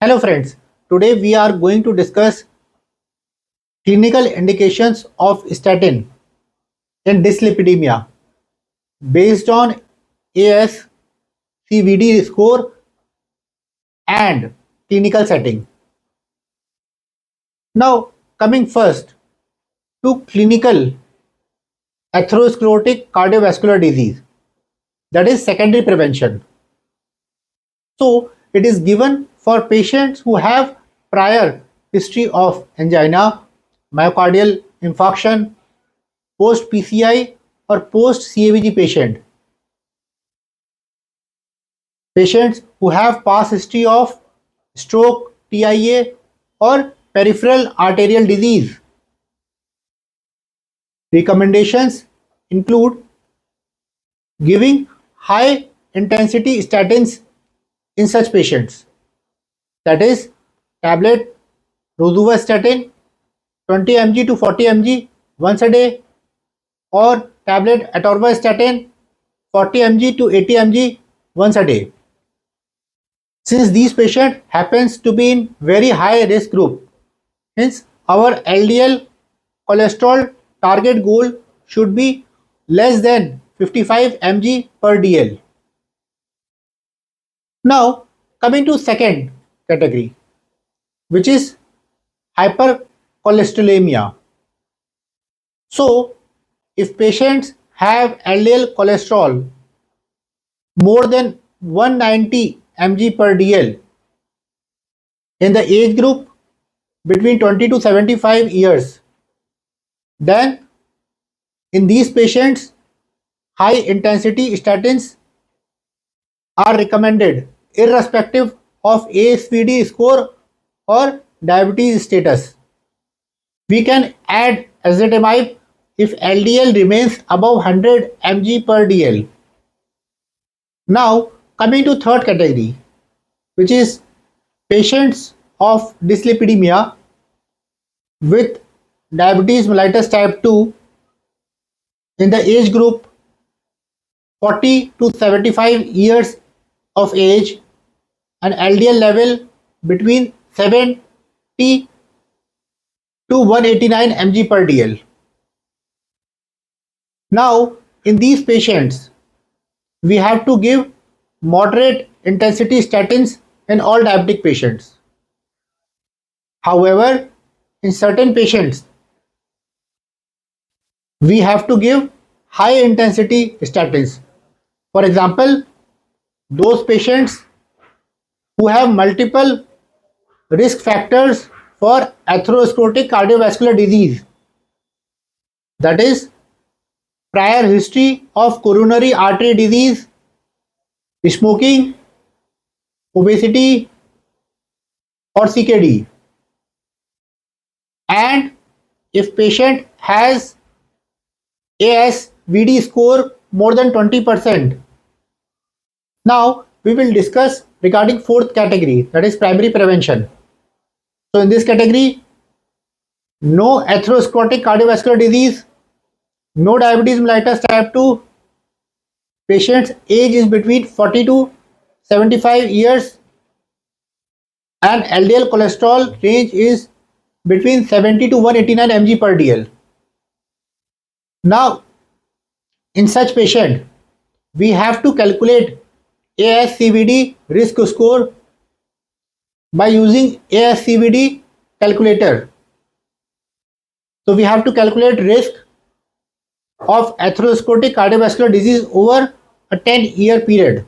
Hello friends, today we are going to discuss clinical indications of statin in dyslipidemia based on ascvd score and clinical setting. Now coming first to clinical atherosclerotic cardiovascular disease, that is secondary prevention. So it is given for patients who have prior history of angina, myocardial infarction, post PCI or post CABG patient, patients who have past history of stroke, TIA or peripheral arterial disease. Recommendations include giving high intensity statins in such patients, that is tablet rosuvastatin 20 mg to 40 mg once a day or tablet atorvastatin 40 mg to 80 mg once a day. Since these patients happens to be in very high risk group, hence our LDL cholesterol target goal should be less than 55 mg per dl. Now coming to second category, which is hypercholesterolemia. So if patients have LDL cholesterol more than 190 mg per dl in the age group between 20 to 75 years, then in these patients high intensity statins are recommended irrespective of ascvd score or diabetes status. We can add ezetimibe if LDL remains above 100 mg per dl. Now coming to third category, which is patients of dyslipidemia with diabetes mellitus type 2 in the age group 40 to 75 years of age and LDL level between 70 to 189 mg per dl. Now in these patients we have to give moderate intensity statins in all diabetic patients. However, in certain patients we have to give high intensity statins. For example, those patients who have multiple risk factors for atherosclerotic cardiovascular disease, that is prior history of coronary artery disease, smoking, obesity or CKD, and if patient has ascvd score more than 20%. Now we will discuss regarding fourth category, that is primary prevention. So in this category, no atherosclerotic cardiovascular disease, no diabetes mellitus type 2, patient's age is between 40 to 75 years and LDL cholesterol range is between 70 to 189 mg per dl. Now in such patient we have to calculate ascvd risk score by using ascvd calculator. So we have to calculate risk of atherosclerotic cardiovascular disease over a 10-year period,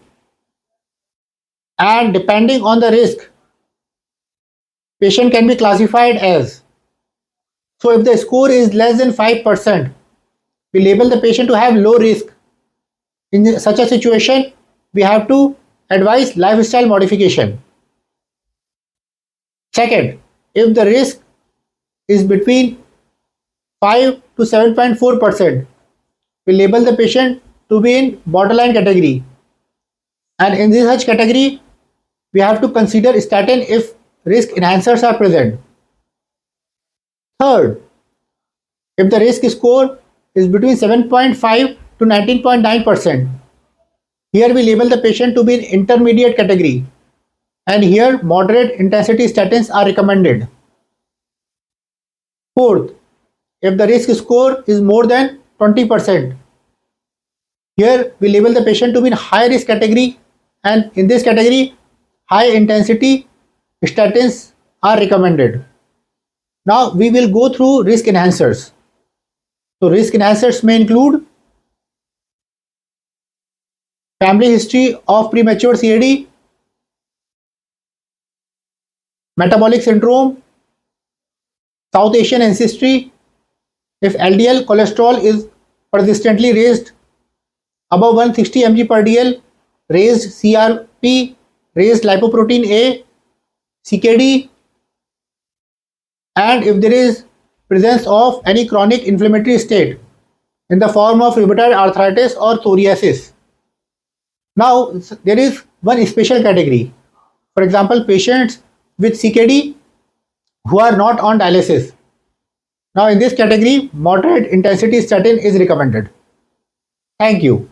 and depending on the risk, patient can be classified as, so if the score is less than 5%, we label the patient to have low risk. In such a situation, we have to advise lifestyle modification. Second, if the risk is between 5 to 7.4%, we label the patient to be in borderline category, and in this such category we have to consider statin if risk enhancers are present. Third, if the risk score is between 7.5 to 19.9%, here we label the patient to be in intermediate category, and here moderate intensity statins are recommended. Fourth, if the risk score is more than 20%, here we label the patient to be in high risk category, and in this category high intensity statins are recommended. Now we will go through risk enhancers. So risk enhancers may include family history of premature CAD, metabolic syndrome, South Asian ancestry, if LDL cholesterol is persistently raised above 160 mg per dl, raised CRP, raised lipoprotein A, CKD, and if there is presence of any chronic inflammatory state in the form of rheumatoid arthritis or psoriasis. Now there is one special category. For example, patients with CKD who are not on dialysis. Now in this category, moderate intensity statin is recommended. Thank you.